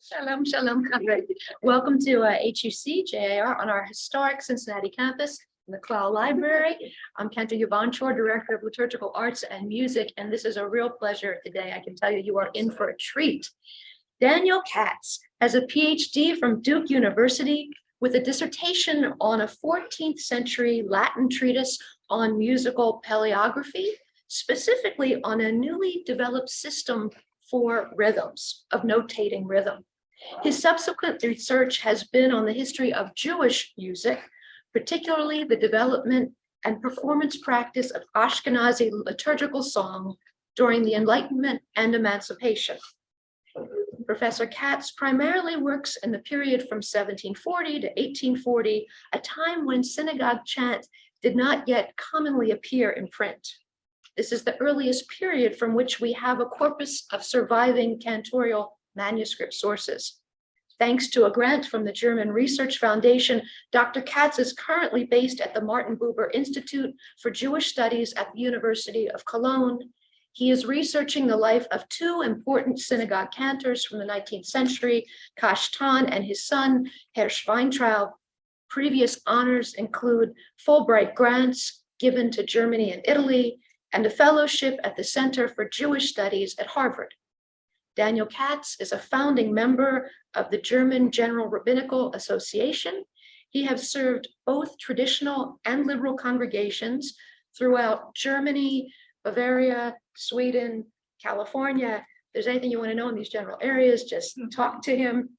Shalom, shalom, comrade. Welcome to HUC-JIR on our historic Cincinnati campus in the Clow Library. I'm Cantor Hirsch Weintraub, Director of Liturgical Arts and Music, and this is a real pleasure today. I can tell you, you are in for a treat. Daniel Katz has a Ph.D. from Duke University with a dissertation on a 14th century Latin treatise on musical paleography, specifically on a newly developed system for rhythms, of notating rhythm. His subsequent research has been on the history of Jewish music, particularly the development and performance practice of Ashkenazi liturgical song during the Enlightenment and Emancipation. Professor Katz primarily works in the period from 1740 to 1840, a time when synagogue chant did not yet commonly appear in print. This is the earliest period from which we have a corpus of surviving cantorial manuscript sources. Thanks to a grant from the German Research Foundation, Dr. Katz is currently based at the Martin Buber Institute for Jewish Studies at the University of Cologne. He is researching the life of two important synagogue cantors from the 19th century, Kashtan and his son, Hirsch Weintraub. Previous honors include Fulbright grants given to Germany and Italy, and a fellowship at the Center for Jewish Studies at Harvard. Daniel Katz is a founding member of the German General Rabbinical Association. He has served both traditional and liberal congregations throughout Germany, Bavaria, Sweden, California. If there's anything you want to know in these general areas, just talk to him.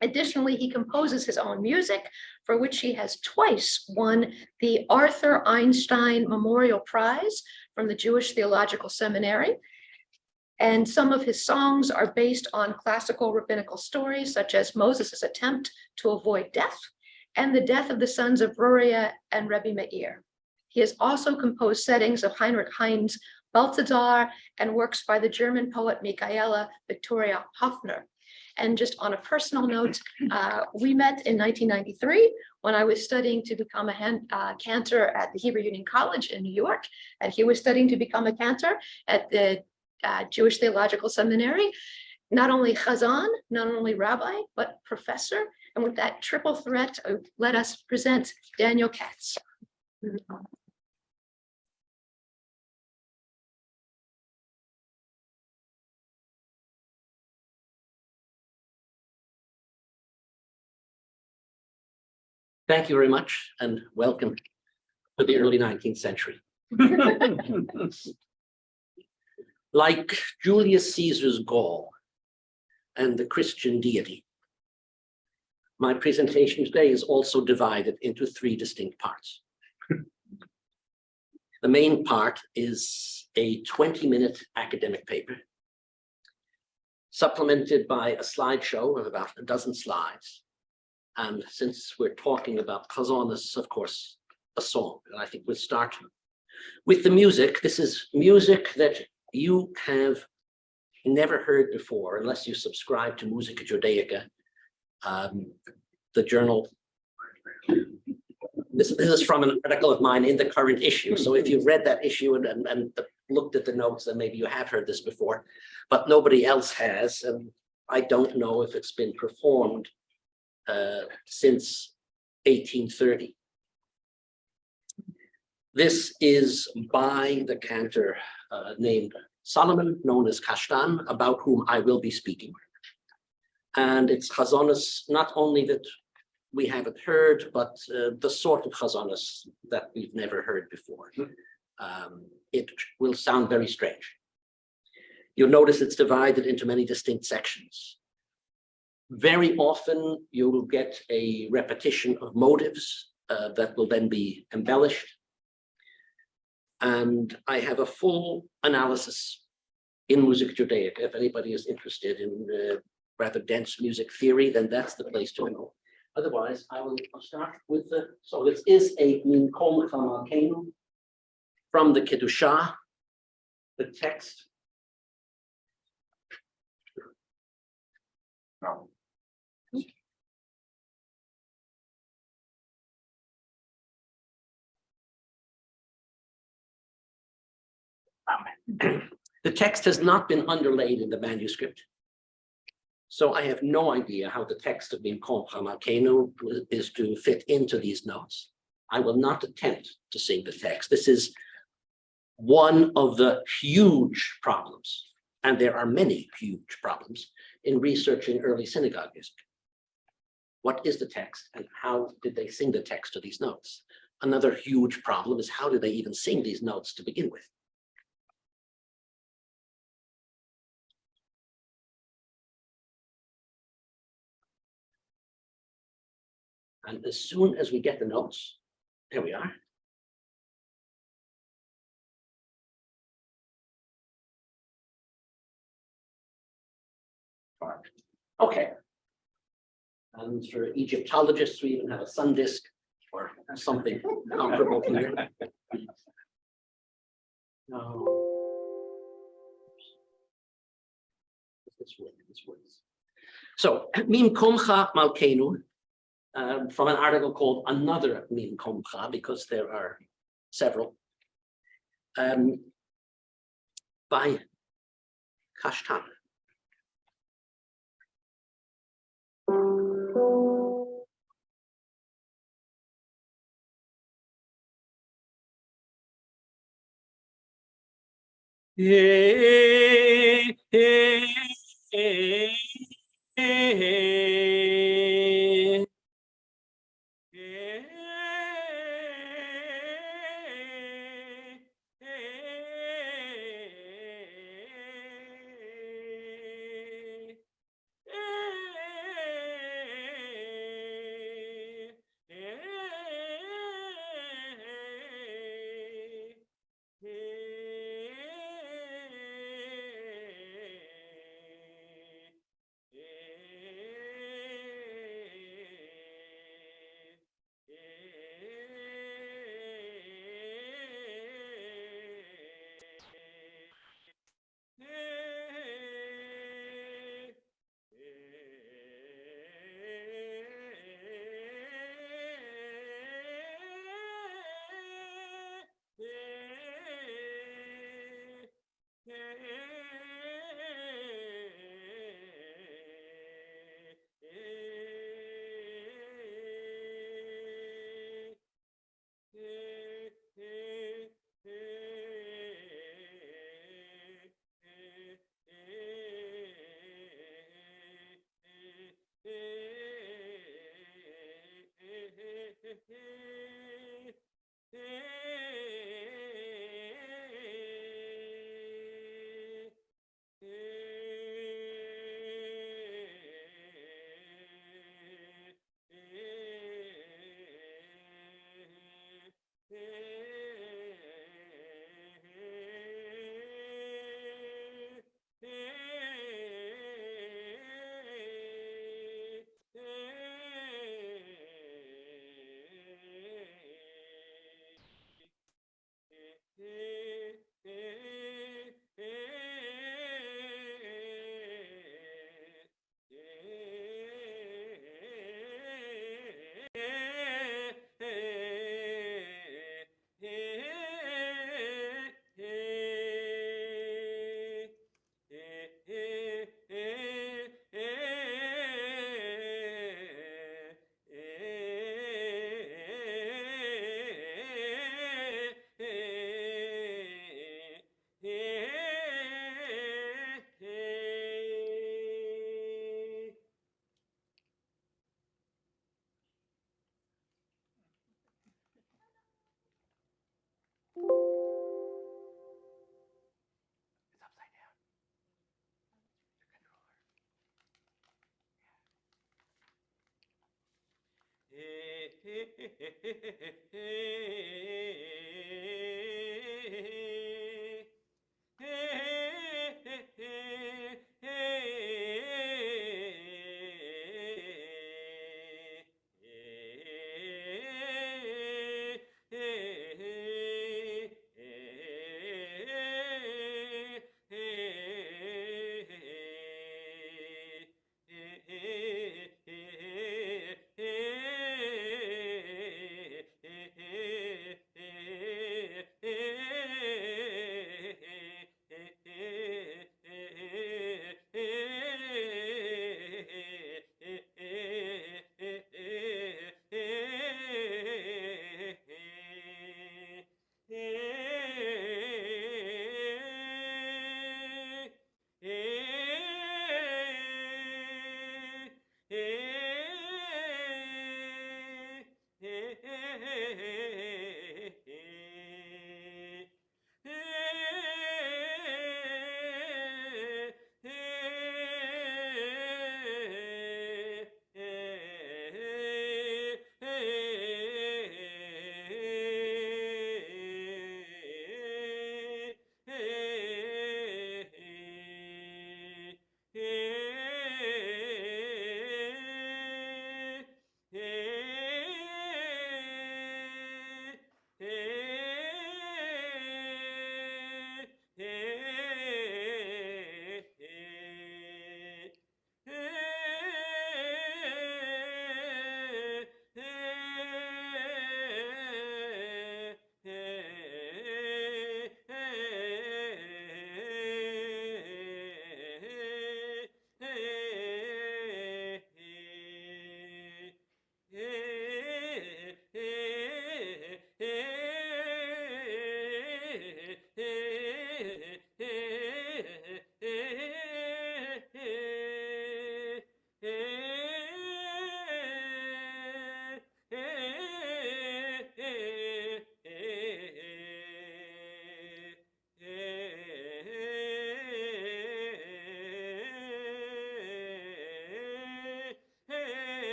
Additionally, he composes his own music, for which he has twice won the Arthur Einstein Memorial Prize from the Jewish Theological Seminary. And some of his songs are based on classical rabbinical stories, such as Moses' attempt to avoid death and the death of the sons of Ruria and Rabbi Meir. He has also composed settings of Heinrich Heine's Balthasar and works by the German poet Michaela Victoria Hofner. And just on a personal note, we met in 1993 when I was studying to become a cantor at the Hebrew Union College in New York, and he was studying to become a cantor at the Jewish Theological Seminary. Not only chazan, not only rabbi, but professor. And with that triple threat, let us present Daniel Katz. Thank you very much, and welcome to the early 19th century. Like Julius Caesar's Gaul and the Christian deity, my presentation today is also divided into three distinct parts. The main part is a 20-minute academic paper, supplemented by a slideshow of about a dozen slides. And since we're talking about chazonis, of course, a song. And I think we'll start with the music. This is music that you have never heard before, unless you subscribe to Musica Judaica, the journal. This is from an article of mine in the current issue. So if you've read that issue and looked at the notes, then maybe you have heard this before, but nobody else has. And I don't know if it's been performed since 1830. This is by the cantor named Salomon, known as Kashtan, about whom I will be speaking. And it's chazonis, not only that we haven't heard, but the sort of chazonis that we've never heard before. It will sound very strange. You'll notice it's divided into many distinct sections. Very often you will get a repetition of motives that will then be embellished. And I have a full analysis in Musica Judaica. If anybody is interested in rather dense music theory, then that's the place to go. Otherwise, I'll start with so this is a incompetent from the Kedusha, the text. The text has not been underlaid in the manuscript. So I have no idea how the text of Incompetent Malkeinu is to fit into these notes. I will not attempt to sing the text. This is one of the huge problems, and there are many huge problems in researching early synagogue music. What is the text and how did they sing the text to these notes? Another huge problem is how do they even sing these notes to begin with? And as soon as we get the notes, there we are. Okay. And for Egyptologists, we even have a sun disk or something comparable here. No. This works. So, Mim Komcha Malkeinu, from an article called Another Mim Komcha, because there are several, by Kashtan.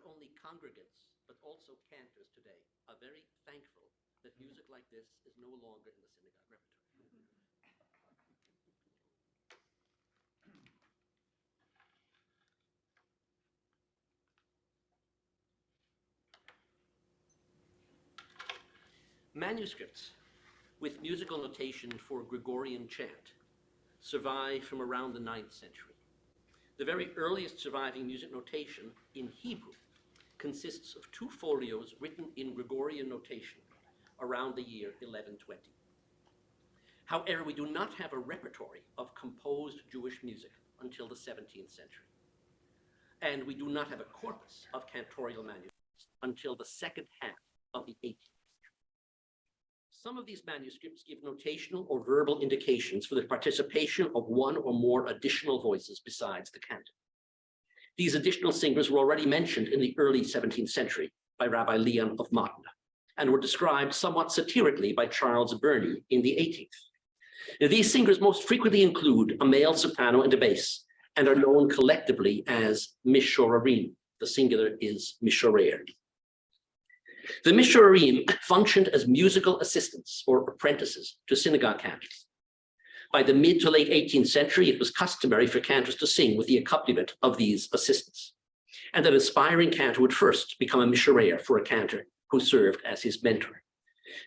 only congregants, but also cantors today are very thankful that music like this is no longer in the synagogue repertoire. Manuscripts with musical notation for Gregorian chant survive from around the 9th century. The very earliest surviving music notation in Hebrew consists of 2 folios written in Gregorian notation around the year 1120. However, we do not have a repertory of composed Jewish music until the 17th century. And we do not have a corpus of cantorial manuscripts until the second half of the 18th. Some of these manuscripts give notational or verbal indications for the participation of one or more additional voices besides the cantor. These additional singers were already mentioned in the early 17th century by Rabbi Leon of Modena, and were described somewhat satirically by Charles Burney in the 18th. Now, these singers most frequently include a male soprano and a bass, and are known collectively as mishorarim. The singular is mishorer. The mishorarim functioned as musical assistants or apprentices to synagogue cantors. By the mid to late 18th century, it was customary for cantors to sing with the accompaniment of these assistants. And an aspiring cantor would first become a mishorer for a cantor who served as his mentor.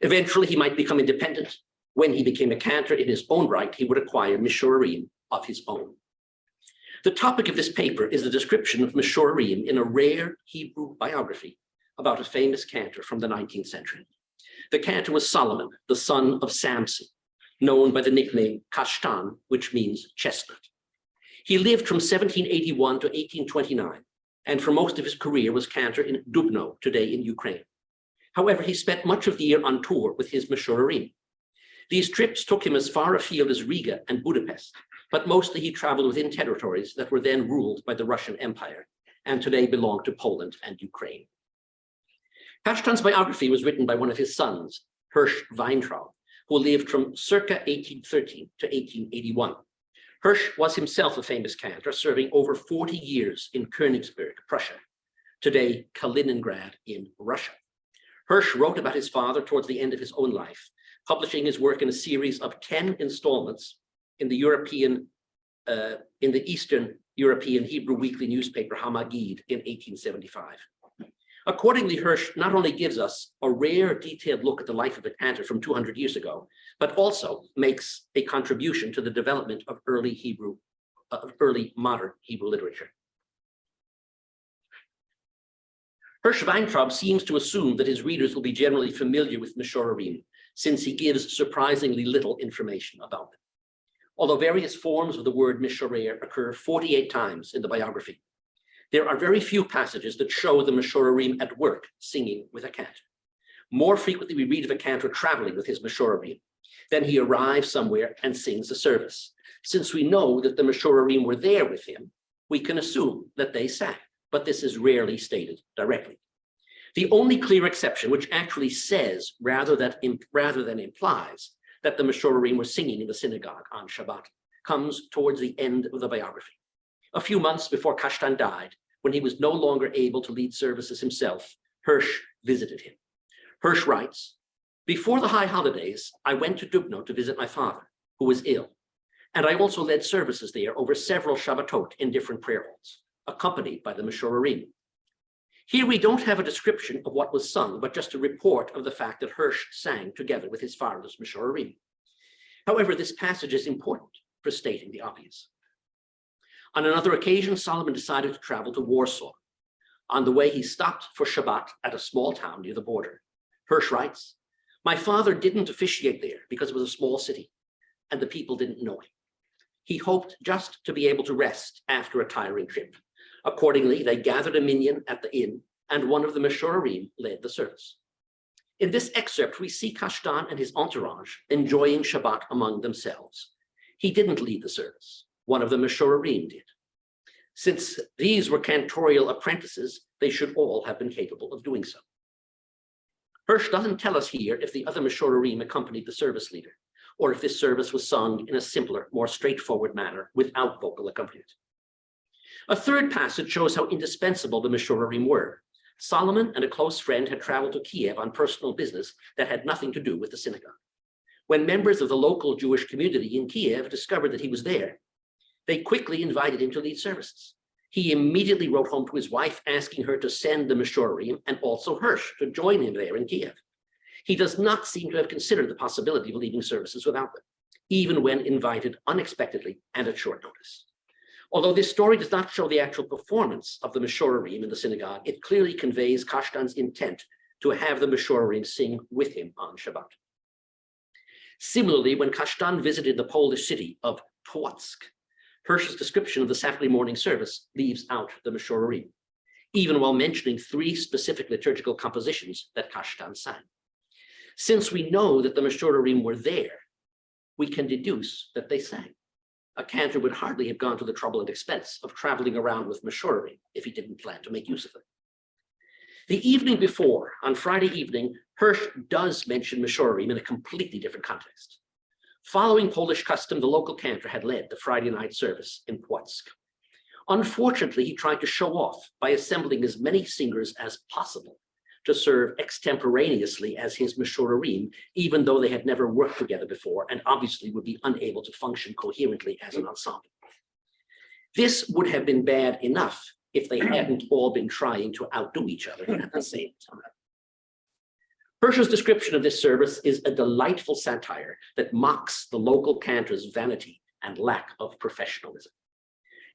Eventually, he might become independent. When he became a cantor in his own right, he would acquire mishorarim of his own. The topic of this paper is the description of mishorarim in a rare Hebrew biography about a famous cantor from the 19th century. The cantor was Solomon, the son of Samson, known by the nickname Kashtan, which means chestnut. He lived from 1781 to 1829, and for most of his career was cantor in Dubno, today in Ukraine. However, he spent much of the year on tour with his mishorarim. These trips took him as far afield as Riga and Budapest, but mostly he traveled within territories that were then ruled by the Russian Empire and today belong to Poland and Ukraine. Kashtan's biography was written by one of his sons, Hirsch Weintraub, who lived from circa 1813 to 1881. Hirsch was himself a famous cantor, serving over 40 years in Königsberg, Prussia, today Kaliningrad in Russia. Hirsch wrote about his father towards the end of his own life, publishing his work in a series of 10 installments in the Eastern European Hebrew weekly newspaper Hamagid in 1875. Accordingly, Hirsch not only gives us a rare detailed look at the life of a cantor from 200 years ago, but also makes a contribution to the development of early modern Hebrew literature. Hirsch Weintraub seems to assume that his readers will be generally familiar with mishorarim, since he gives surprisingly little information about them. Although various forms of the word mishorer occur 48 times in the biography, there are very few passages that show the mishorarim at work singing with a cantor. More frequently, we read of a cantor traveling with his mishorarim. Then he arrives somewhere and sings a service. Since we know that the mishorarim were there with him, we can assume that they sang, but this is rarely stated directly. The only clear exception, which actually says rather than implies that the mishorarim were singing in the synagogue on Shabbat, comes towards the end of the biography. A few months before Kashtan died, when he was no longer able to lead services himself, Hirsch visited him. Hirsch writes, "Before the high holidays, I went to Dubno to visit my father, who was ill, and I also led services there over several Shabbatot in different prayer halls, accompanied by the mishorarim. Here we don't have a description of what was sung, but just a report of the fact that Hirsch sang together with his father's mishorarim. However, this passage is important for stating the obvious. On another occasion, Solomon decided to travel to Warsaw. On the way, he stopped for Shabbat at a small town near the border. Hirsch writes, "My father didn't officiate there because it was a small city, and the people didn't know him. He hoped just to be able to rest after a tiring trip. Accordingly, they gathered a minyan at the inn, and one of the mishorarim led the service." In this excerpt, we see Kashtan and his entourage enjoying Shabbat among themselves. He didn't lead the service. One of the mishorarim did. Since these were cantorial apprentices, they should all have been capable of doing so. Hirsch doesn't tell us here if the other mishorarim accompanied the service leader, or if this service was sung in a simpler, more straightforward manner without vocal accompaniment. A third passage shows how indispensable the Mishorarim were. Solomon and a close friend had traveled to Kiev on personal business that had nothing to do with the synagogue. When members of the local Jewish community in Kiev discovered that he was there, they quickly invited him to lead services. He immediately wrote home to his wife, asking her to send the Mishorarim and also Hirsch to join him there in Kiev. He does not seem to have considered the possibility of leading services without them, even when invited unexpectedly and at short notice. Although this story does not show the actual performance of the Mishorarim in the synagogue, it clearly conveys Kashtan's intent to have the Mishorarim sing with him on Shabbat. Similarly, when Kashtan visited the Polish city of Płock, Hirsch's description of the Saturday morning service leaves out the Mishorarim, even while mentioning 3 specific liturgical compositions that Kashtan sang. Since we know that the Mishorarim were there, we can deduce that they sang. A cantor would hardly have gone to the trouble and expense of traveling around with Mishorarim if he didn't plan to make use of them. The evening before, on Friday evening, Hirsch does mention Mishorarim in a completely different context. Following Polish custom, the local cantor had led the Friday night service in Płock. Unfortunately, he tried to show off by assembling as many singers as possible to serve extemporaneously as his Mishorarim, even though they had never worked together before and obviously would be unable to function coherently as an ensemble. This would have been bad enough if they hadn't all been trying to outdo each other at the same time. Hirsch's description of this service is a delightful satire that mocks the local cantor's vanity and lack of professionalism.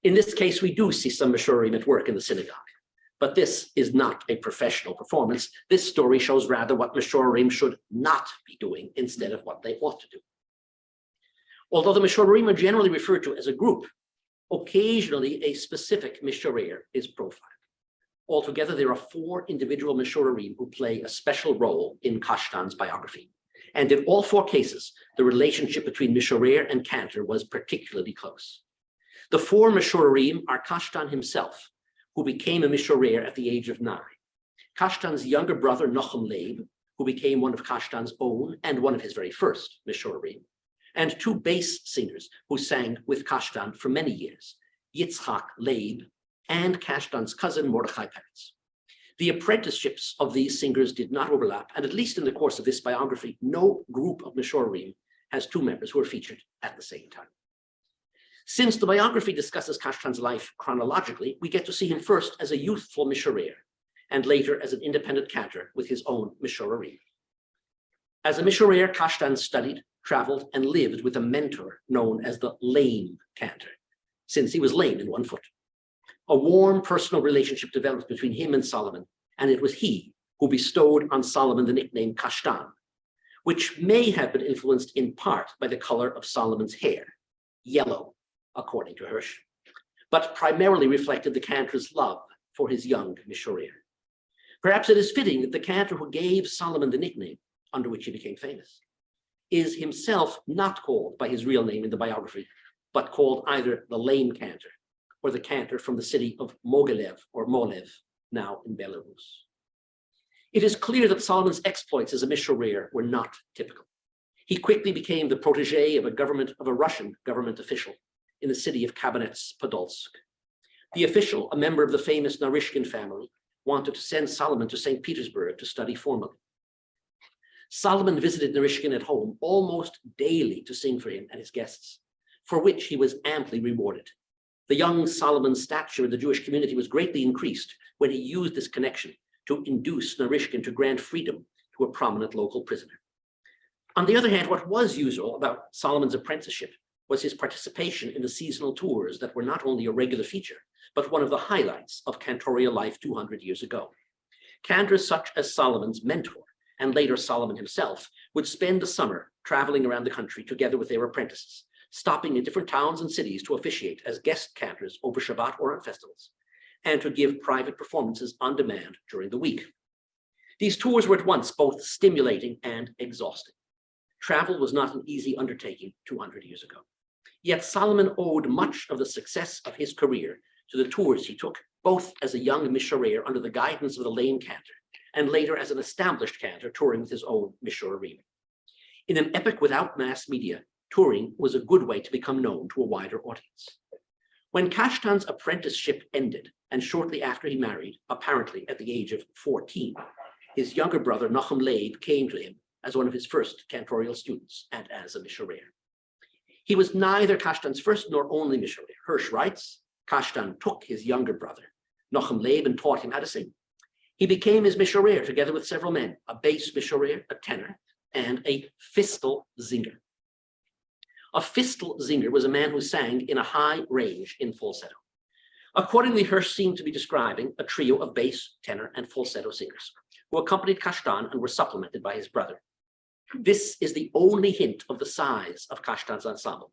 In this case, we do see some Mishorarim at work in the synagogue, but this is not a professional performance. This story shows rather what Mishorarim should not be doing instead of what they ought to do. Although the Mishorarim are generally referred to as a group, occasionally a specific Mishorer is profiled. Altogether, there are 4 individual Mishorarim who play a special role in Kashtan's biography. And in all 4 cases, the relationship between Mishorer and cantor was particularly close. The 4 Mishorarim are Kashtan himself, who became a Mishorer at the age of 9. Kashtan's younger brother, Nochem Leib, who became one of Kashtan's own and one of his very first Mishorarim, and 2 bass singers who sang with Kashtan for many years, Yitzhak Leib and Kashtan's cousin, Mordechai Katz. The apprenticeships of these singers did not overlap, and at least in the course of this biography, no group of Mishorarim has 2 members who are featured at the same time. Since the biography discusses Kashtan's life chronologically, we get to see him first as a youthful Mishorer, and later as an independent cantor with his own Mishorarim. As a Mishorer, Kashtan studied, traveled, and lived with a mentor known as the lame cantor, since he was lame in one foot. A warm personal relationship developed between him and Solomon, and it was he who bestowed on Solomon the nickname Kashtan, which may have been influenced in part by the color of Solomon's hair, yellow, according to Hirsch, but primarily reflected the cantor's love for his young Mishorer. Perhaps it is fitting that the cantor who gave Solomon the nickname, under which he became famous, is himself not called by his real name in the biography, but called either the lame cantor or the cantor from the city of Mogilev or Molev, now in Belarus. It is clear that Solomon's exploits as a Mishorer were not typical. He quickly became the protege of a Russian government official in the city of Kamenets-Podolsk. The official, a member of the famous Narishkin family, wanted to send Solomon to St. Petersburg to study formally. Solomon visited Narishkin at home almost daily to sing for him and his guests, for which he was amply rewarded. The young Solomon's stature in the Jewish community was greatly increased when he used this connection to induce Narishkin to grant freedom to a prominent local prisoner. On the other hand, what was usual about Solomon's apprenticeship was his participation in the seasonal tours that were not only a regular feature, but one of the highlights of cantorial life 200 years ago. Cantors such as Solomon's mentor, and later Solomon himself, would spend the summer traveling around the country together with their apprentices, stopping in different towns and cities to officiate as guest cantors over Shabbat or on festivals, and to give private performances on demand during the week. These tours were at once both stimulating and exhausting. Travel was not an easy undertaking 200 years ago. Yet Solomon owed much of the success of his career to the tours he took, both as a young Mishorer under the guidance of the lame cantor, and later as an established cantor touring with his own Mishorarim. In an epoch without mass media, touring was a good way to become known to a wider audience. When Kashtan's apprenticeship ended, and shortly after he married, apparently at the age of 14, his younger brother Nachum Leib came to him as one of his first cantorial students and as a missionaire. He was neither Kashtan's first nor only missionaire. Hirsch writes, Kashtan took his younger brother, Nachum Leib, and taught him how to sing. He became his missionaire together with several men, a bass missionaire, a tenor, and a fistel zinger. A fistel zinger was a man who sang in a high range in falsetto. Accordingly, Hirsch seemed to be describing a trio of bass, tenor, and falsetto singers who accompanied Kashtan and were supplemented by his brother. This is the only hint of the size of Kashtan's ensemble,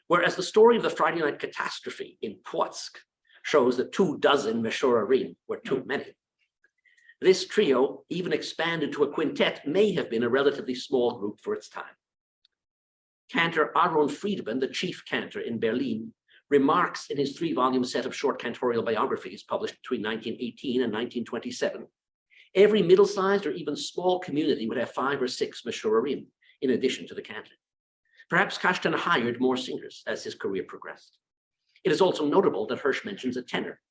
whereas the story of the Friday night catastrophe in Płock shows that 24 meshorarim were too many. This trio, even expanded to a quintet, may have been a relatively small group for its time. Cantor Aaron Friedman, the chief cantor in Berlin, remarks in his 3-volume set of short cantorial biographies published between 1918 and 1927, every middle-sized or even small community would have 5 or 6 meshorarim in addition to the cantor. Perhaps Kashtan hired more singers as his career progressed. It is also notable that Hirsch mentions a tenor.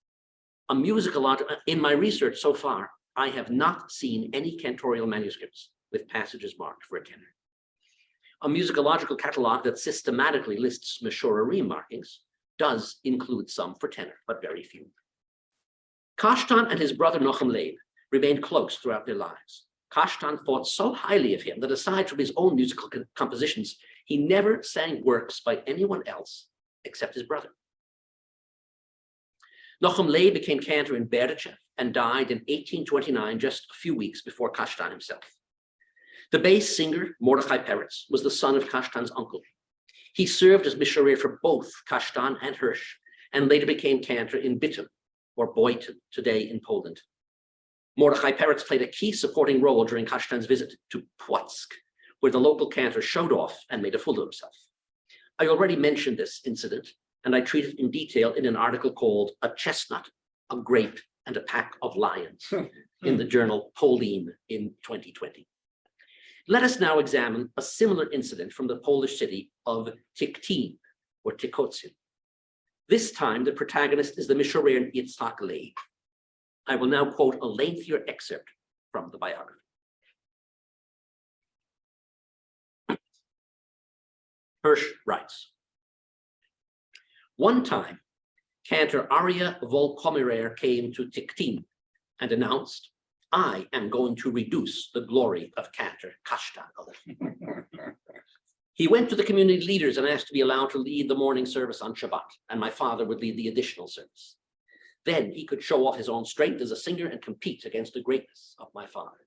In my research so far, I have not seen any cantorial manuscripts with passages marked for a tenor. A musicological catalog that systematically lists meshorarim markings does include some for tenor, but very few. Kashtan and his brother Nachum Leib remained close throughout their lives. Kashtan thought so highly of him that aside from his own musical compositions, he never sang works by anyone else except his brother. Nachum Leib became cantor in Berdichev and died in 1829, just a few weeks before Kashtan himself. The bass singer, Mordechai Peretz, was the son of Kashtan's uncle. He served as missionary for both Kashtan and Hirsch, and later became cantor in Bytom, or Boyton, today in Poland. Mordechai Peretz played a key supporting role during Kashtan's visit to Płock, where the local cantor showed off and made a fool of himself. I already mentioned this incident, and I treat it in detail in an article called A Chestnut, a Grape, and a Pack of Lions in the journal Polin in 2020. Let us now examine a similar incident from the Polish city of Tiktin, or Tikocin. This time, the protagonist is the missionary Yitzhak Leib. I will now quote a lengthier excerpt from the biography. Hirsch writes, one time, Cantor Aria Volkomirer came to Tiktin and announced, I am going to reduce the glory of Cantor Kashtan a little. He went to the community leaders and asked to be allowed to lead the morning service on Shabbat, and my father would lead the additional service. Then he could show off his own strength as a singer and compete against the greatness of my father.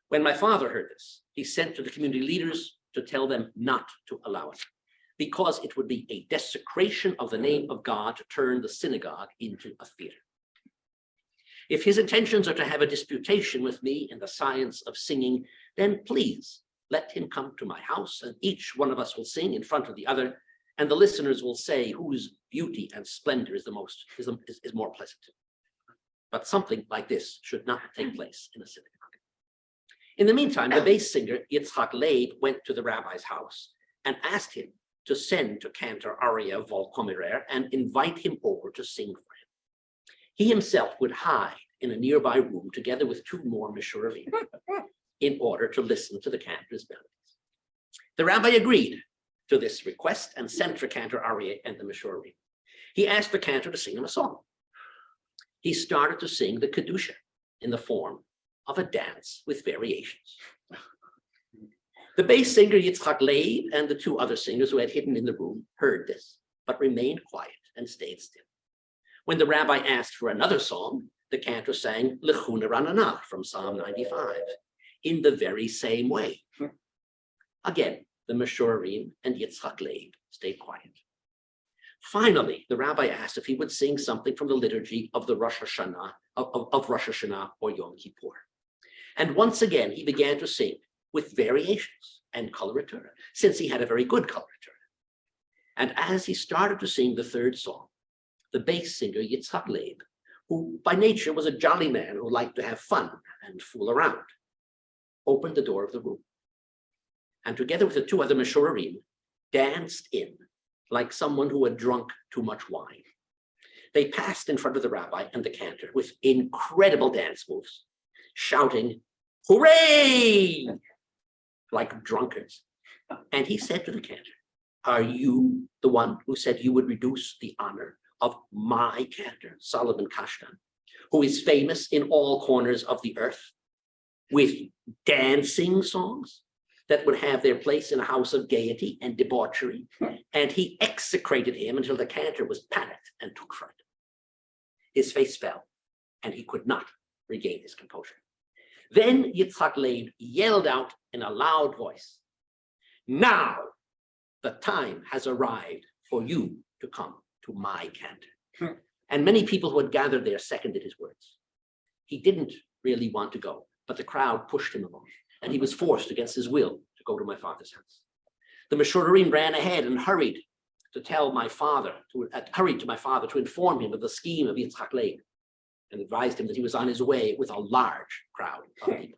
When my father heard this, he sent to the community leaders to tell them not to allow it, because it would be a desecration of the name of God to turn the synagogue into a theater. If his intentions are to have a disputation with me in the science of singing, then please let him come to my house, and each one of us will sing in front of the other, and the listeners will say whose beauty and splendor is more pleasant. But something like this should not take place in a synagogue. In the meantime, the bass singer Yitzhak Leib went to the rabbi's house and asked him to send to Cantor Aria Volkomirer and invite him over to sing for him. He himself would hide in a nearby room together with 2 more mishuravim in order to listen to the cantor's melodies. The rabbi agreed to this request and sent for Cantor Aria and the mishuravim. He asked the cantor to sing him a song. He started to sing the Kedusha in the form of a dance with variations. The bass singer Yitzhak Leib and the 2 other singers who had hidden in the room heard this, but remained quiet and stayed still. When the rabbi asked for another song, the cantor sang Lechuna Ranana from Psalm 95 in the very same way. Again, the Meshurim and Yitzhak Leib stayed quiet. Finally, the rabbi asked if he would sing something from the liturgy of the Rosh Hashanah, of Rosh Hashanah or Yom Kippur. And once again, he began to sing with variations and coloratura, since he had a very good coloratura. And as he started to sing the 3rd song, the bass singer Yitzhak Leib, who by nature was a jolly man who liked to have fun and fool around, opened the door of the room, and together with the 2 other meshuravim, danced in like someone who had drunk too much wine, They passed in front of the rabbi and the cantor with incredible dance moves, shouting, "Hooray!" like drunkards. And he said to the cantor, "Are you the one who said you would reduce the honor of my cantor, Solomon Kashtan, who is famous in all corners of the earth, with dancing songs that would have their place in a house of gaiety and debauchery?" And he execrated him until the cantor was panicked and took fright. His face fell, and he could not regain his composure. Then Yitzhak Leib yelled out in a loud voice, "Now the time has arrived for you to come to my cantor." And many people who had gathered there seconded his words. He didn't really want to go, but the crowd pushed him along, and he was forced against his will to go to my father's house. The Meshurim ran ahead and hurried to my father to inform him of the scheme of Yitzhak Leib, and advised him that he was on his way with a large crowd of people.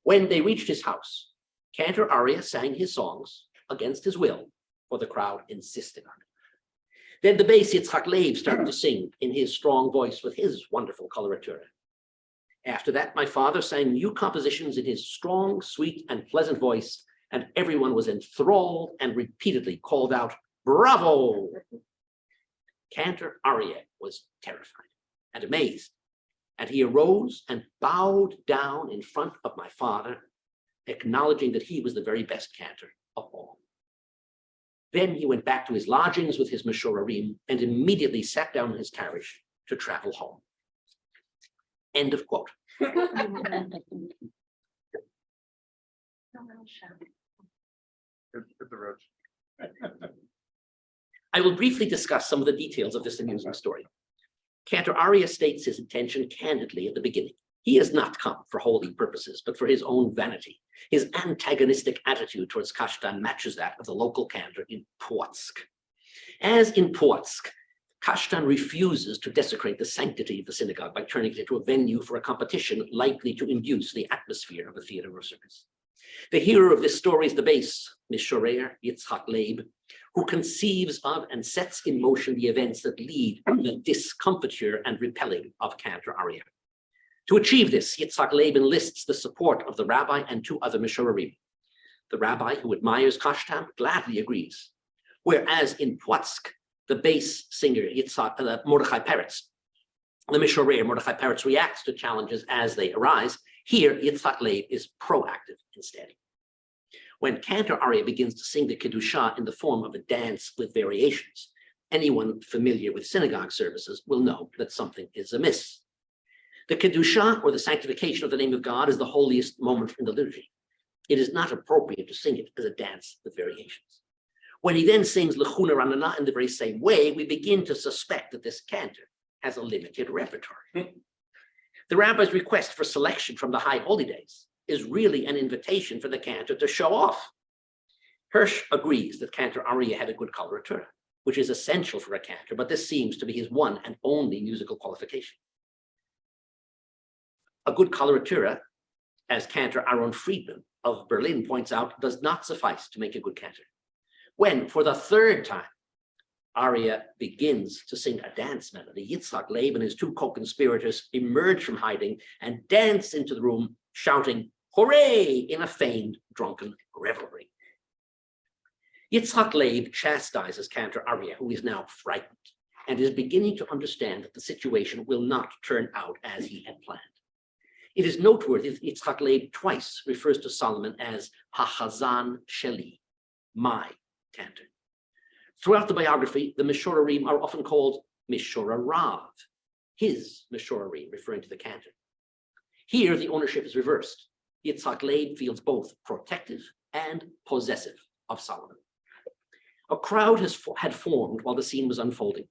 When they reached his house, Cantor Aryeh sang his songs against his will, for the crowd insisted on it. Then the bass Yitzhak Leib started to sing in his strong voice with his wonderful coloratura. After that, my father sang new compositions in his strong, sweet, and pleasant voice, and everyone was enthralled and repeatedly called out, "Bravo!" Cantor Aryeh was terrified and amazed, and he arose and bowed down in front of my father, acknowledging that he was the very best cantor of all. Then he went back to his lodgings with his Meshurim and immediately sat down in his carriage to travel home. End of quote. Hit the road. I will briefly discuss some of the details of this amusing story. Cantor Aryeh states his intention candidly at the beginning. He has not come for holy purposes, but for his own vanity. His antagonistic attitude towards Kashtan matches that of the local cantor in Płotsk. As in Płotsk, Kashtan refuses to desecrate the sanctity of the synagogue by turning it into a venue for a competition likely to induce the atmosphere of a theater or circus. The hero of this story is the bass, Mishorer Yitzhak Leib, who conceives of and sets in motion the events that lead to the discomfiture and repelling of Cantor Aryeh. To achieve this, Yitzhak Leib enlists the support of the rabbi and two other Meshurim. The rabbi, who admires Kashtan, gladly agrees. Whereas in Płotsk, the bass singer Mordechai Peretz, the Mishorer Mordechai Peretz reacts to challenges as they arise. Here, Yitzhak Leib is proactive instead. When Cantor Aryeh begins to sing the Kedusha in the form of a dance with variations, anyone familiar with synagogue services will know that something is amiss. The Kedusha, or the sanctification of the name of God, is the holiest moment in the liturgy. It is not appropriate to sing it as a dance with variations. When he then sings L'chuna Ranana in the very same way, we begin to suspect that this cantor has a limited repertoire. The rabbi's request for selection from the high holy days is really an invitation for the cantor to show off. Hirsch agrees that Cantor Aryeh had a good coloratura, which is essential for a cantor, but this seems to be his one and only musical qualification. A good coloratura, as Cantor Aaron Friedman of Berlin points out, does not suffice to make a good cantor. When, for the third time, Aryeh begins to sing a dance melody, Yitzhak Leib and his two co-conspirators emerge from hiding and dance into the room, shouting, "Hooray!" in a feigned drunken revelry. Yitzhak Leib chastises Cantor Aryeh, who is now frightened and is beginning to understand that the situation will not turn out as he had planned. It is noteworthy that Yitzhak Leib twice refers to Solomon as Hachazan Sheli, my cantor. Throughout the biography, the Meshurim are often called Mishorarav, his Meshurim, referring to the cantor. Here, the ownership is reversed. Yitzhak Leib feels both protective and possessive of Solomon. A crowd had formed while the scene was unfolding.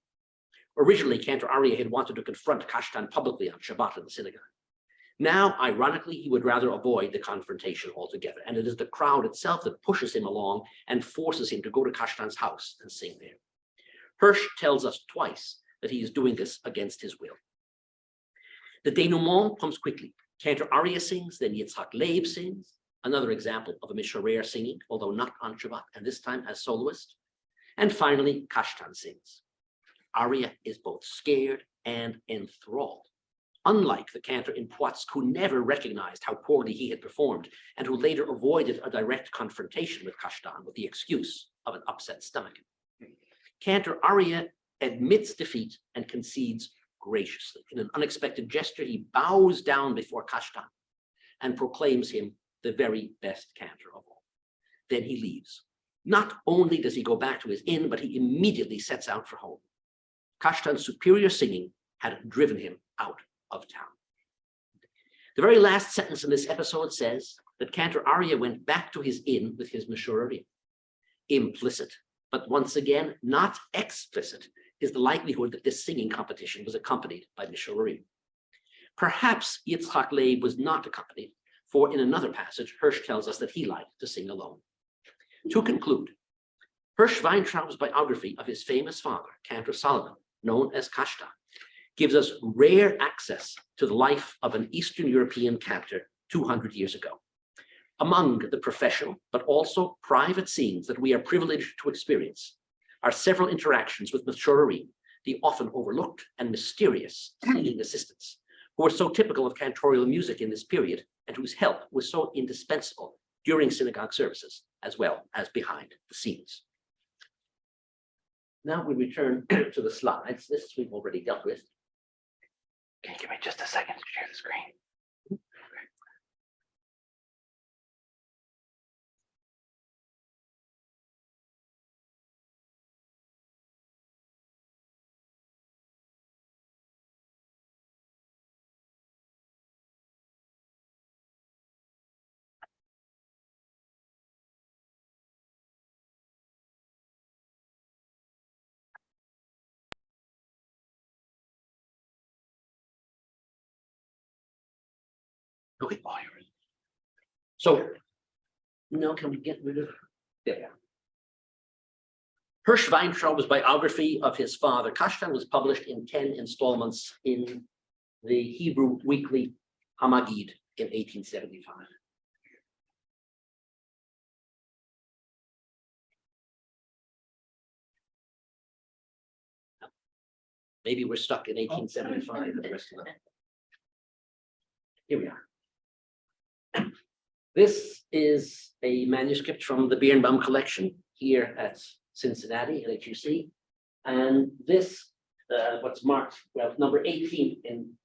Originally, Cantor Aryeh had wanted to confront Kashtan publicly on Shabbat in the synagogue. Now, ironically, he would rather avoid the confrontation altogether, and it is the crowd itself that pushes him along and forces him to go to Kashtan's house and sing there. Hirsch tells us twice that he is doing this against his will. The denouement comes quickly. Cantor Aryeh sings, then Yitzhak Leib sings, another example of a Mishorer singing, although not on Shabbat, and this time as soloist. And finally, Kashtan sings. aria is both scared and enthralled. Unlike the cantor in Poitou, who never recognized how poorly he had performed and who later avoided a direct confrontation with Kashtan with the excuse of an upset stomach. Cantor aria admits defeat and concedes graciously. In an unexpected gesture, he bows down before Kashtan and proclaims him the very best cantor of all. Then he leaves. Not only does he go back to his inn, but he immediately sets out for home. Kashtan's superior singing had driven him out of town. The very last sentence in this episode says that Cantor aria went back to his inn with his mishurari. Implicit, but once again not explicit, is the likelihood that this singing competition was accompanied by mishurari. Perhaps Yitzchak Leib was not accompanied, for in another passage, Hirsch tells us that he liked to sing alone. To conclude, Hirsch Weintraub's biography of his famous father, Cantor Salomon, known as Kashtan, gives us rare access to the life of an Eastern European cantor 200 years ago. Among the professional, but also private scenes that we are privileged to experience are several interactions with mishurari, the often overlooked and mysterious singing assistants, who are so typical of cantorial music in this period and whose help was so indispensable during synagogue services, as well as behind the scenes. Now we return to the slides. This we've already dealt with. Can you give me just a second to share the screen? Okay. So now can we get rid of there? Hirsch Weintraub's biography of his father Kashtan was published in 10 installments in the Hebrew weekly Hamagid in 1875. Maybe we're stuck in 1875 for the rest of them. Here we are. This is a manuscript from the Birnbaum collection here at Cincinnati at HUC. And this, what's marked, well, number 18 in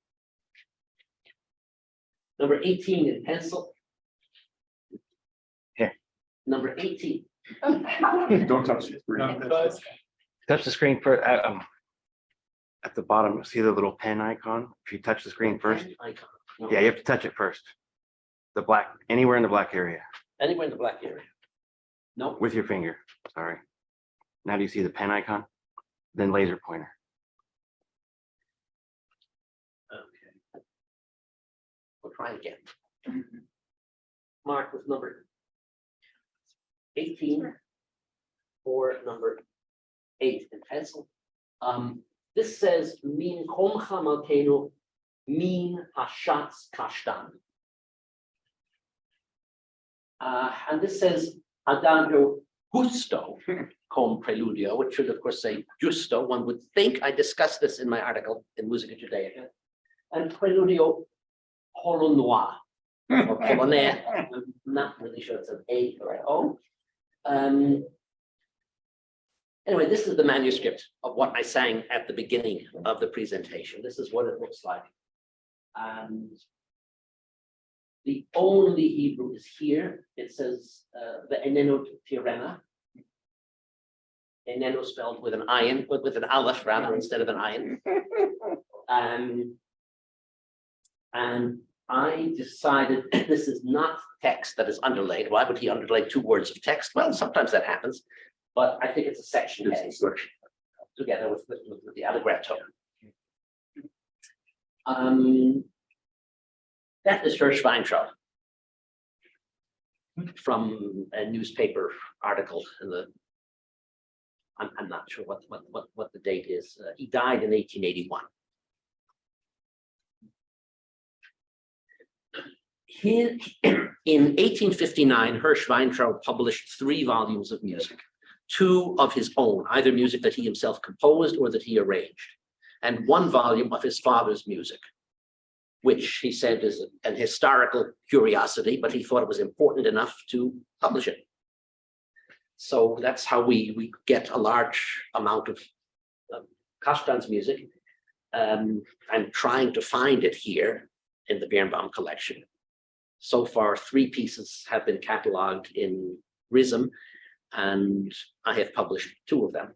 pencil. Here. Number 18. Don't touch it. Touch the screen for at the bottom. See the little pen icon? If you touch the screen first. Icon. No. Yeah, you have to touch it first. The black, anywhere in the black area. Anywhere in the black area. No. With your finger. Sorry. Now do you see the pen icon? Then laser pointer. Okay. We'll try again. Mark with number 18 or number 8 in pencil. This says min komcha malkeinu min hashatz kashtan. And this says adagio gusto cum preludio, which should of course say justo. One would think. I discussed this in my article in Musica Judaica. And preludio holo noir or polonaise. I'm not really sure it's an A or an O. Anyway, this is the manuscript of what I sang at the beginning of the presentation. This is what it looks like. And the only Hebrew is here. It says the eneno tirena. Eneno spelled with an ayin, but with an aleph rather instead of an ayin. And I decided this is not text that is underlaid. Why would he underlay 2 words of text? Well, sometimes that happens, but I think it's a section heading together with the allegretto. That is Hirsch Weintraub from a newspaper article in the. I'm not sure what the date is. He died in 1881. In 1859, Hirsch Weintraub published 3 volumes of music. 2 of his own, either music that he himself composed or that he arranged, and 1 volume of his father's music, which he said is an historical curiosity, but he thought it was important enough to publish it. So that's how we get a large amount of Kashtan's music. I'm trying to find it here in the Birnbaum collection. So far, 3 pieces have been cataloged in RISM, and I have published 2 of them.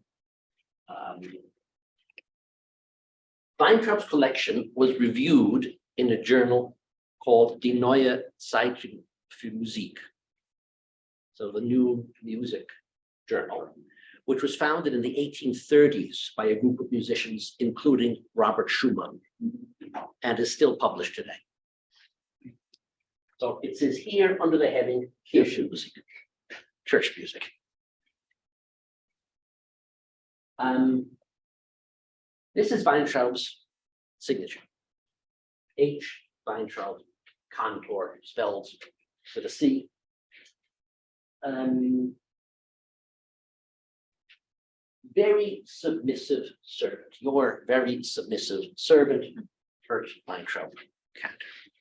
Weintraub's collection was reviewed in a journal called Die Neue Zeitung für Musik, so the New Music Journal, which was founded in the 1830s by a group of musicians, including Robert Schumann, and is still published today. So it says here under the heading Hirsch Musik, church music. This is Weintraub's signature. H. Weintraub, Cantor, spelled with a C. Very submissive servant. Your very submissive servant, Hirsch Weintraub, Cantor.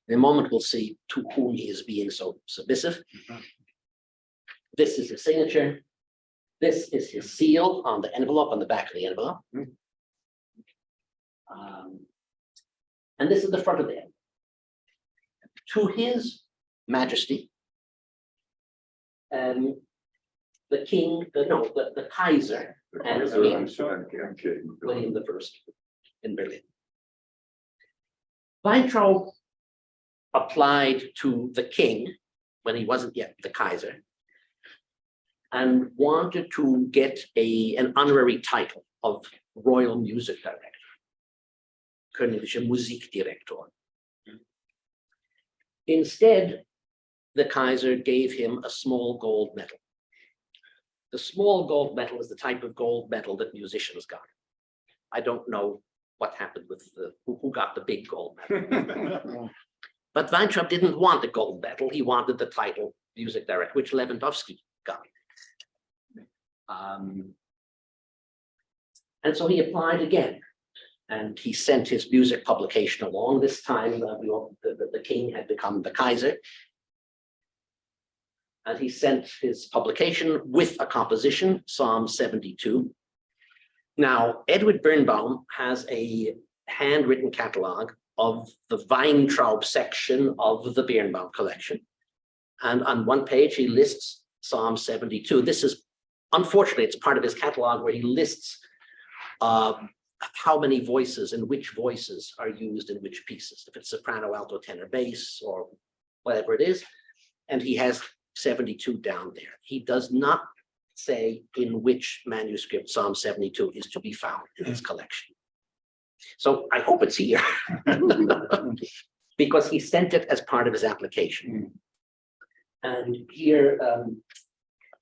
In a moment, we'll see to whom he is being so submissive. This is his signature. This is his seal on the envelope, on the back of the envelope. And this is the front of the envelope. To his Majesty, the king, the Kaiser, and William I in Berlin. Weintraub applied to the king when he wasn't yet the Kaiser and wanted to get an honorary title of Royal Music Director, Königischer Musikdirektor. Instead, the Kaiser gave him a small gold medal. The small gold medal is the type of gold medal that musicians got. I don't know what happened with who got the big gold medal. But Weintraub didn't want the gold medal. He wanted the title music director, which Lewandowski got. And so he applied again. And he sent his music publication along. This time, the king had become the Kaiser. And he sent his publication with a composition, Psalm 72. Now, Edward Birnbaum has a handwritten catalog of the Weintraub section of the Birnbaum collection. And on one page, he lists Psalm 72. This is, unfortunately, it's part of his catalog where he lists how many voices and which voices are used in which pieces, if it's soprano, alto, tenor, bass, or whatever it is. And he has 72 down there. He does not say in which manuscript Psalm 72 is to be found in his collection. So I hope it's here because he sent it as part of his application. And here,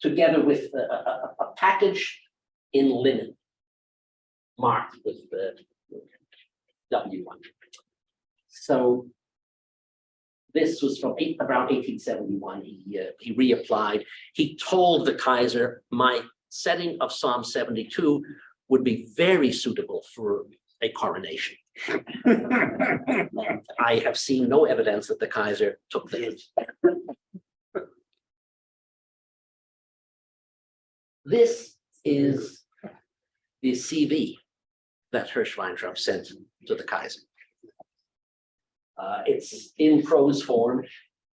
together with a package in linen, marked with the W1. So this was from around 1871. He reapplied. He told the Kaiser, my setting of Psalm 72 would be very suitable for a coronation. I have seen no evidence that the Kaiser took the hint. This is the CV that Hirsch Weintraub sent to the Kaiser. It's in prose form.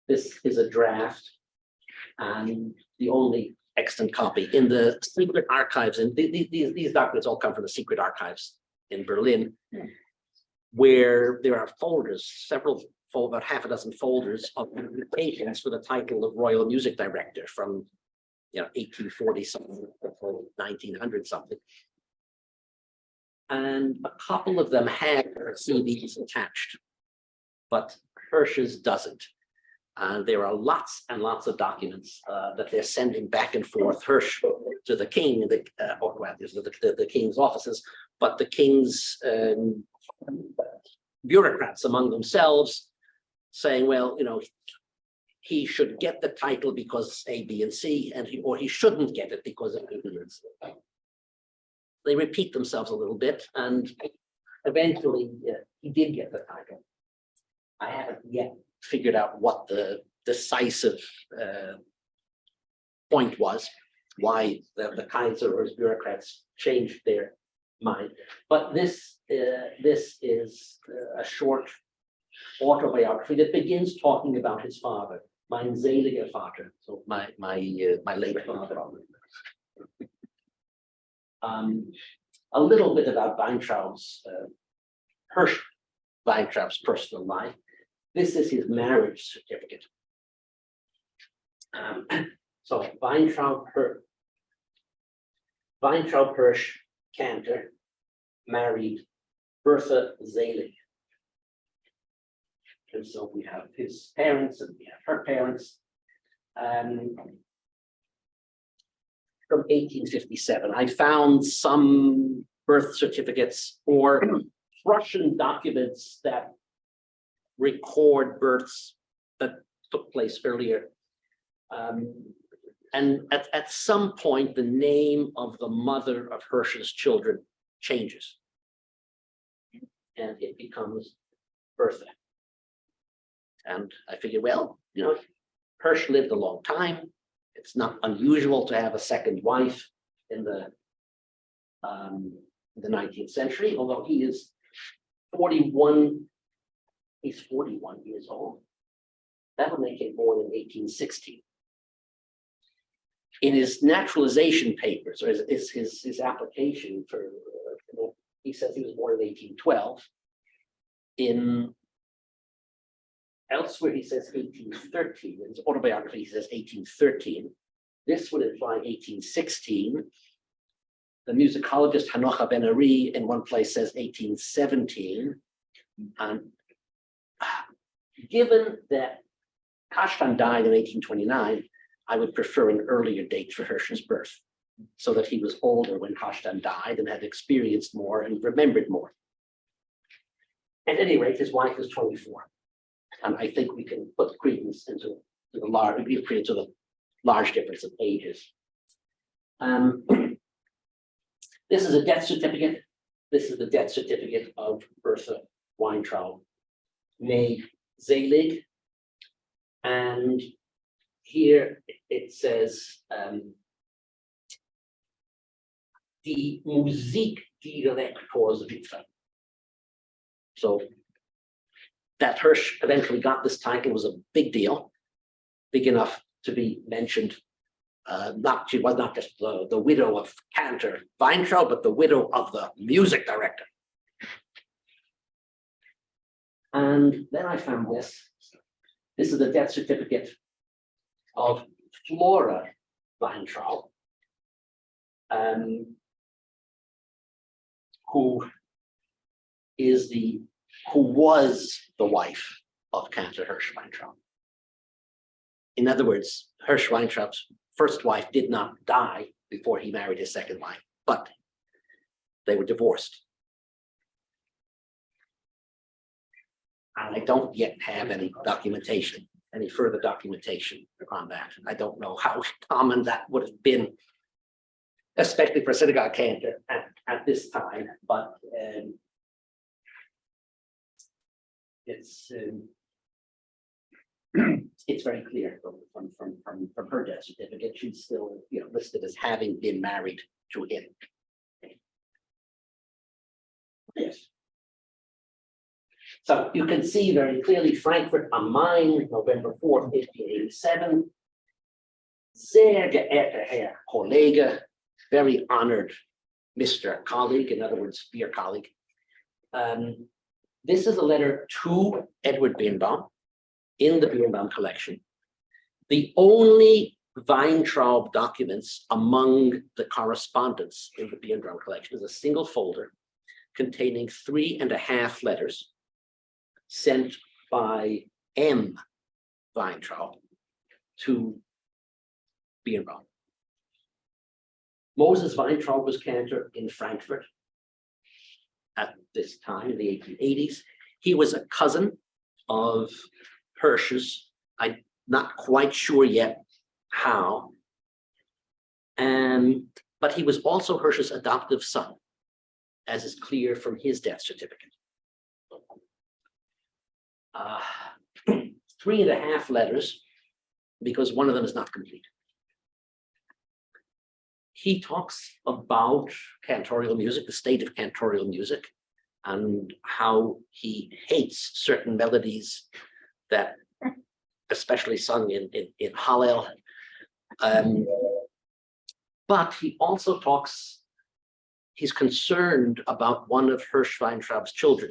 This is a draft and the only extant copy in the secret archives. And these documents all come from the secret archives in Berlin, where there are folders, about half a dozen folders of invitations for the title of Royal Music Director from 1840 something or 1900 something. And a couple of them have CVs attached, but Hirsch's doesn't. There are lots and lots of documents that they're sending back and forth, Hirsch to the king, the king's offices, but the king's bureaucrats among themselves saying, well, he should get the title because A, B, and C, or he shouldn't get it because of ignorance. They repeat themselves a little bit, and eventually he did get the title. I haven't yet figured out what the decisive point was, why the Kaiser or his bureaucrats changed their mind. But this is a short autobiography that begins talking about his father, mein seliger Vater, so my late father. A little bit about Weintraub's, Hirsch Weintraub's personal life. This is his marriage certificate. So Weintraub Hirsch Cantor married Bertha Selig. And so we have his parents and we have her parents. From 1857, I found some birth certificates or Russian documents that record births that took place earlier. And at some point, the name of the mother of Hirsch's children changes. And it becomes Bertha. And I figured, well, you know, Hirsch lived a long time. It's not unusual to have a second wife in the 19th century, although he is 41, he's 41 years old. That would make him born in 1816. In his naturalization papers, or his application for, he says he was born in 1812. Elsewhere, he says 1813. In his autobiography, he says 1813. This would imply 1816. The musicologist Hanocha Ben Ari in one place says 1817. Given that Kashtan died in 1829, I would prefer an earlier date for Hirsch's birth, so that he was older when Kashtan died and had experienced more and remembered more. At any rate, his wife was 24. And I think we can put credence into the large difference of ages. This is a death certificate. This is the death certificate of Bertha Weintraub, née Selig. And here it says, die Musikdirektorswitwe. So that Hirsch eventually got this title was a big deal, big enough to be mentioned. She was not just the widow of Cantor Weintraub, but the widow of the music director. And then I found this. This is the death certificate of Flora Weintraub, who was the wife of Cantor Hirsch Weintraub. In other words, Hirsch Weintraub's first wife did not die before he married his second wife, but they were divorced. And I don't yet have any documentation, any further documentation on that. I don't know how common that would have been, especially for synagogue cantor at this time, but it's very clear from her death certificate. She's still, listed as having been married to him. Yes. So you can see very clearly Frankfurt am Main, November 4th, 1887. Sehr geehrter Herr Kollege, very honored Mr. Colleague, in other words, dear colleague. This is a letter to Edward Birnbaum in the Birnbaum collection. The only Weintraub documents among the correspondence in the Birnbaum collection is a single folder containing 3.5 letters sent by M. Weintraub to Birnbaum. Moses Weintraub was cantor in Frankfurt at this time in the 1880s. He was a cousin of Hirsch's. I not quite sure yet how. But he was also Hirsch's adoptive son, as is clear from his death certificate. 3.5 letters, because one of them is not complete. He talks about cantorial music, the state of cantorial music, and how he hates certain melodies that, especially sung in Hallel. But he also talks, he's concerned about one of Hirsch Weintraub's children,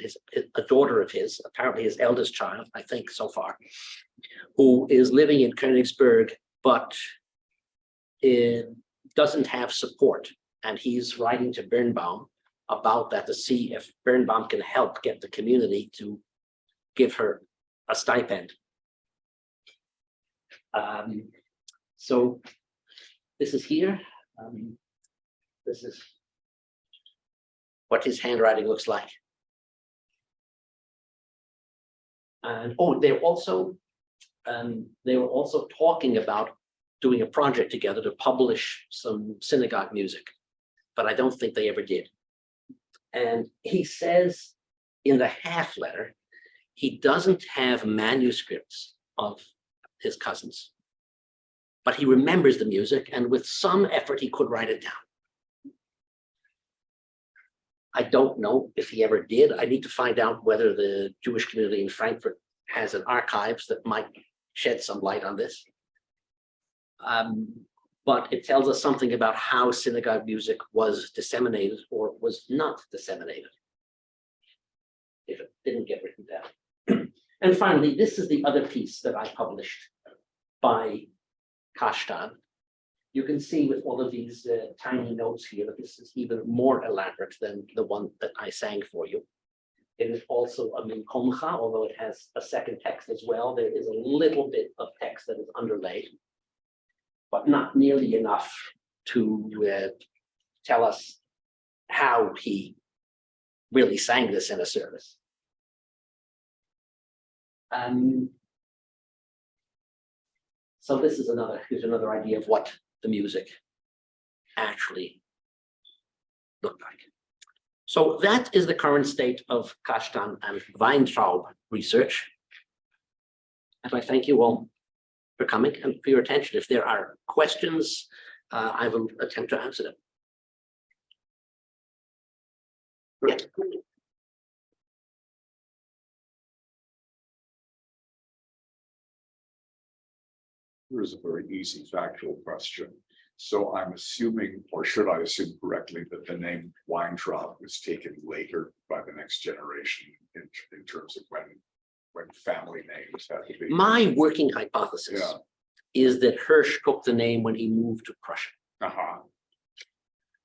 a daughter of his, apparently his eldest child, I think so far, who is living in Königsberg, but doesn't have support. And he's writing to Birnbaum about that to see if Birnbaum can help get the community to give her a stipend. So this is here. This is what his handwriting looks like. And they were also talking about doing a project together to publish some synagogue music, but I don't think they ever did. And he says in the half letter, he doesn't have manuscripts of his cousins, but he remembers the music, and with some effort, he could write it down. I don't know if he ever did. I need to find out whether the Jewish community in Frankfurt has an archives that might shed some light on this. But it tells us something about how synagogue music was disseminated or was not disseminated, if it didn't get written down. And finally, this is the other piece that I published by Kashtan. You can see with all of these tiny notes here that this is even more elaborate than the one that I sang for you. It is also a minkomcha, although it has a second text as well. There is a little bit of text that is underlaid, but not nearly enough to tell us how he really sang this in a service. So this is here's another idea of what the music actually looked like. So that is the current state of Kashtan and Weintraub research. And I thank you all for coming and for your attention. If there are questions, I will attempt to answer them. Yeah. Here's a very easy factual question. So I'm assuming, or should I assume correctly, that the name Weintraub was taken later by the next generation in terms of when family names had to be. My working hypothesis is that Hirsch took the name when he moved to Prussia.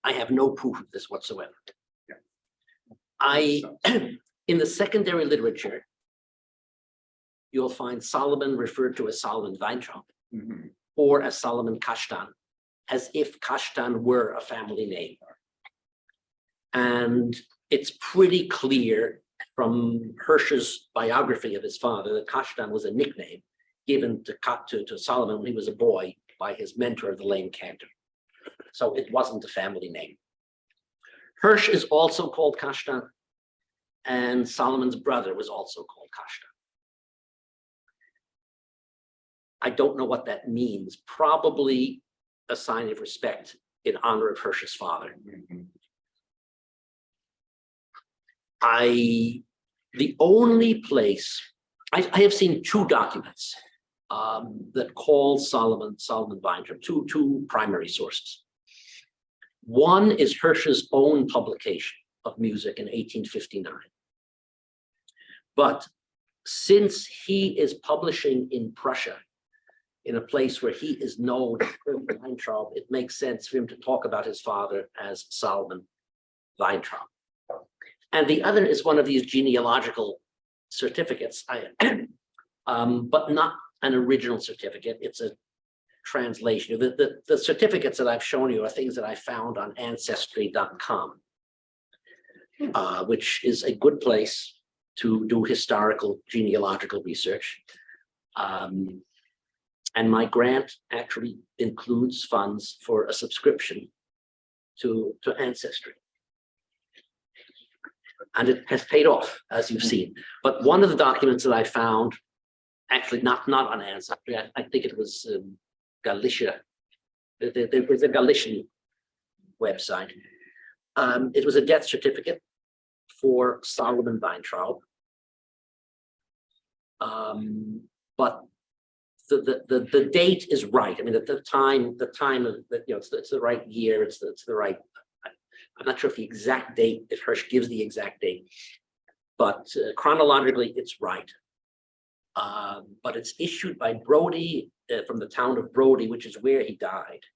I have no proof of this whatsoever. In the secondary literature, you'll find Solomon referred to as Solomon Weintraub or as Solomon Kashtan, as if Kashtan were a family name. And it's pretty clear from Hirsch's biography of his father that Kashtan was a nickname given to Solomon when he was a boy by his mentor, the lame Cantor. So it wasn't a family name. Hirsch is also called Kashtan, and Solomon's brother was also called Kashtan. I don't know what that means. Probably a sign of respect in honor of Hirsch's father. The only place I have seen two documents that call Solomon Weintraub, two primary sources. One is Hirsch's own publication of music in 1859. But since he is publishing in Prussia, in a place where he is known as Weintraub, it makes sense for him to talk about his father as Solomon Weintraub. And the other is one of these genealogical certificates, but not an original certificate. It's a translation. The certificates that I've shown you are things that I found on ancestry.com, which is a good place to do historical genealogical research. And my grant actually includes funds for a subscription to Ancestry. And it has paid off, as you've seen. But one of the documents that I found, actually not on Ancestry, I think it was Galicia. There was a Galician website. It was a death certificate for Salomon Weintraub. But the date is right. I mean, at the time of the, it's the right year. It's the right. I'm not sure if the exact date, if Hirsch gives the exact date, but chronologically it's right. But it's issued by Brody from the town of Brody, which is where he died.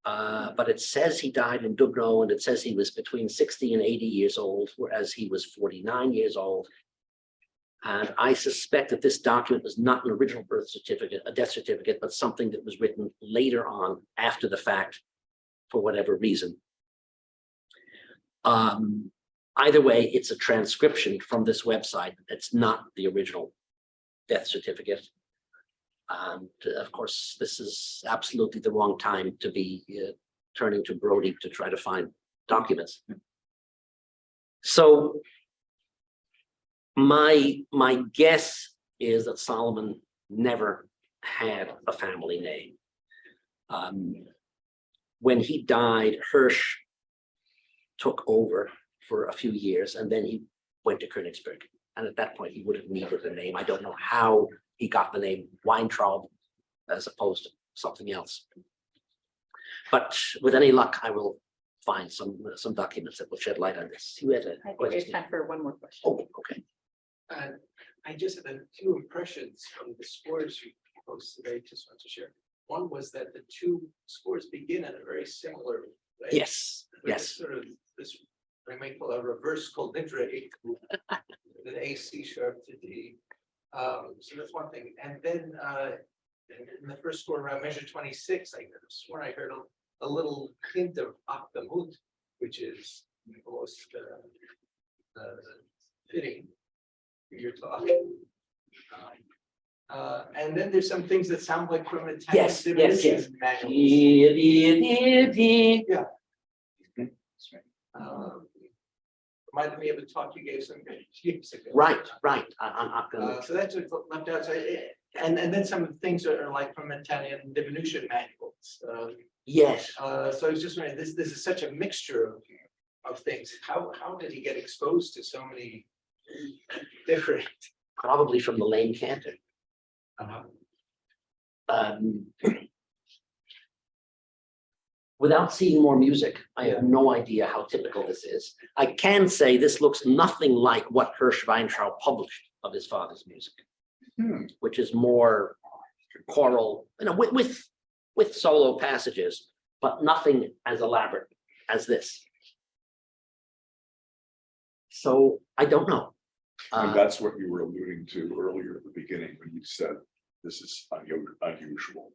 But it says he died in Dubno, and it says he was between 60 and 80 years old, whereas he was 49 years old. And I suspect that this document was not an original birth certificate, a death certificate, but something that was written later on after the fact for whatever reason. Either way, it's a transcription from this website. It's not the original death certificate. And of course, this is absolutely the wrong time to be turning to Brody to try to find documents. So my guess is that Salomon never had a family name. When he died, Hirsch took over for a few years, and then he went to Königsberg. And at that point, he would have needed a name. I don't know how he got the name Weintraub as opposed to something else. But with any luck, I will find some documents that will shed light on this. You had a I think question? there's time for one more question. Oh, okay. I just had a few impressions from the scores you posted today. Just want to share. One was that the two scores begin in a very similar way. Yes, With yes. Sort of this, I might call a reverse collidrate, an A C sharp to D. So that's one thing. And then in the first score around measure 26, I swear I heard a little hint of octamut, which is almost fitting for your talk. And then there's some things that sound like from Italian Yes, yes, yes. manuals. Yeah. Reminded me of a talk you gave some years ago. Right. I'm gonna. So that's what left out. So and then some of the things are like from Italian diminution manuals. Yes. So I was just wondering, this is such a mixture of things. How did he get exposed to so many different? Probably from the lame Cantor. Without seeing more music, I have no idea how typical this is. I can say this looks nothing like what Hirsch Weintraub published of his father's music, which is more choral, with solo passages, but nothing as elaborate as this. So I don't know. And that's what you were alluding to earlier at the beginning when you said this is unusual.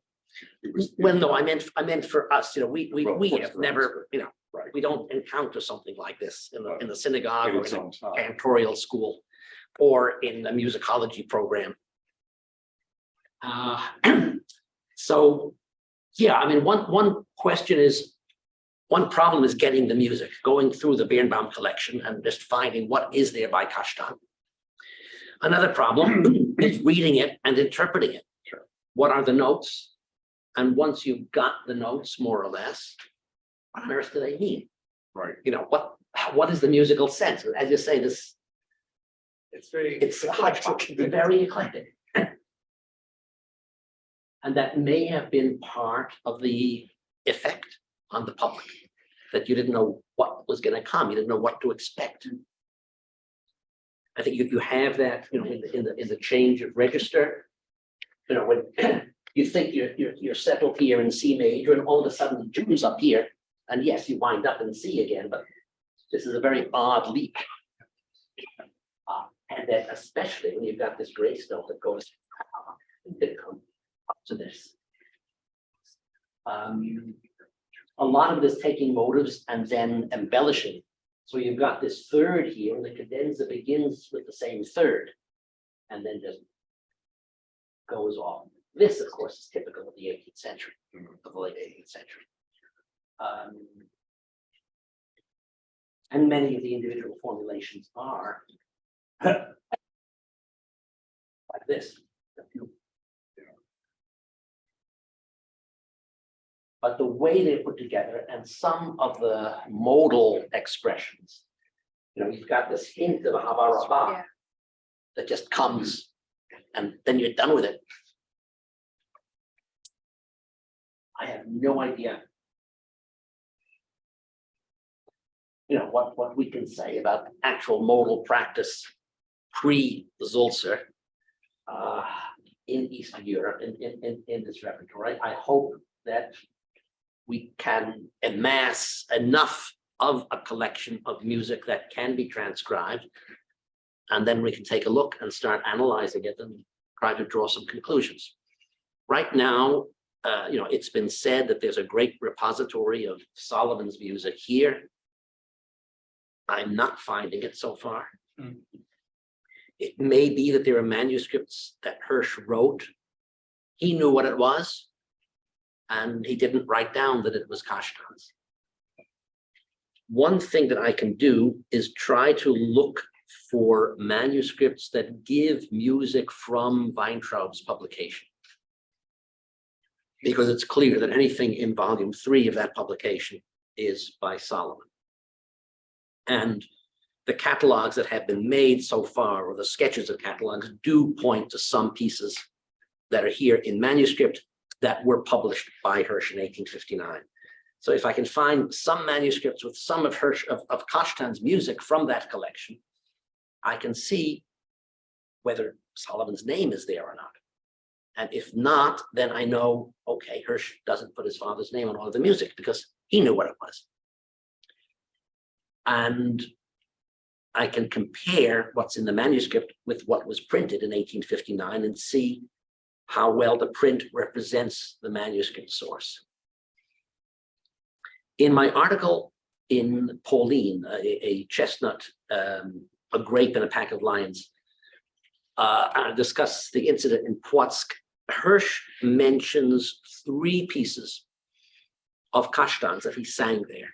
It was, Well, no, I meant for us, we Well, of course, have for never, us, right. we don't encounter something like this in the synagogue In or its in own a time. cantorial school or in a musicology program. So, yeah, I mean, one problem is getting the music, going through the Birnbaum collection and just finding what is there by Kashtan. Another problem is reading it and interpreting it. Sure. What are the notes? And once you've got the notes, more or less, what on earth do they mean? Right. What is the musical sense? As you say, it's a hodgepodge, it's very eclectic. And that may have been part of the effect on the public, that you didn't know what was going to come, you didn't know what to expect. I think you have that, in the change of register, when you think you're settled here in C major, and all of a sudden it jumps up here, and yes, you wind up in C again, but this is a very odd leap. And then especially when you've got this grace note that goes up to this. A lot of it is taking motives and then embellishing. So you've got this third here, and the cadenza begins with the same third, and then just goes off. This, of course, is typical of the 18th century, of the late 18th century. And many of the individual formulations are like this. But the way they're put together and some of the modal expressions, you've got this hint of a hava Yeah. that just comes and then you're done with it. I have no idea. What we can say about actual modal practice pre-Sulzer in Eastern Europe in this repertoire. I hope that we can amass enough of a collection of music that can be transcribed, and then we can take a look and start analyzing it and try to draw some conclusions. Right now, it's been said that there's a great repository of Solomon's music here. I'm not finding it so far. It may be that there are manuscripts that Hirsch wrote. He knew what it was, and he didn't write down that it was Kashtan's. One thing that I can do is try to look for manuscripts that give music from Weintraub's publication, because it's clear that anything in volume 3 of that publication is by Salomon. And the catalogs that have been made so far, or the sketches of catalogs, do point to some pieces that are here in manuscript that were published by Hirsch in 1859. So if I can find some manuscripts with some of of Kashtan's music from that collection, I can see whether Solomon's name is there or not. And if not, then I know, okay, Hirsch doesn't put his father's name on all of the music because he knew what it was. And I can compare what's in the manuscript with what was printed in 1859 and see how well the print represents the manuscript source. In my article in Pauline, a chestnut, a grape and a pack of lions, I discuss the incident in Płock. Hirsch mentions 3 pieces of Kashtan's that he sang there.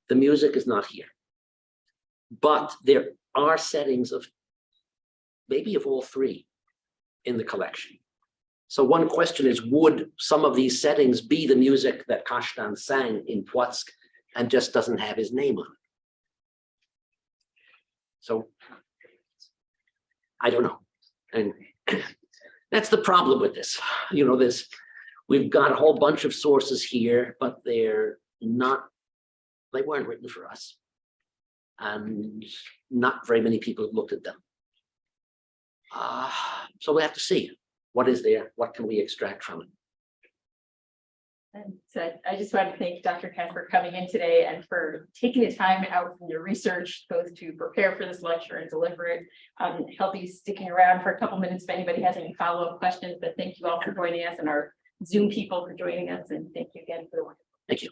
The music is not here, but there are settings of maybe of all 3 in the collection. So one question is, would some of these settings be the music that Kashtan sang in Płock and just doesn't have his name on it? So I don't know. And that's the problem with this. We've got a whole bunch of sources here, but they weren't written for us. And not very many people have looked at them. So we have to see what is there, what can we extract from it. And so I just want to thank Dr. Katz for coming in today and for taking the time out from your research, both to prepare for this lecture and deliver it. Help you sticking around for a couple minutes if anybody has any follow-up questions. But thank you all for joining us, and our Zoom people for joining us. And thank you again for the work. Thank you.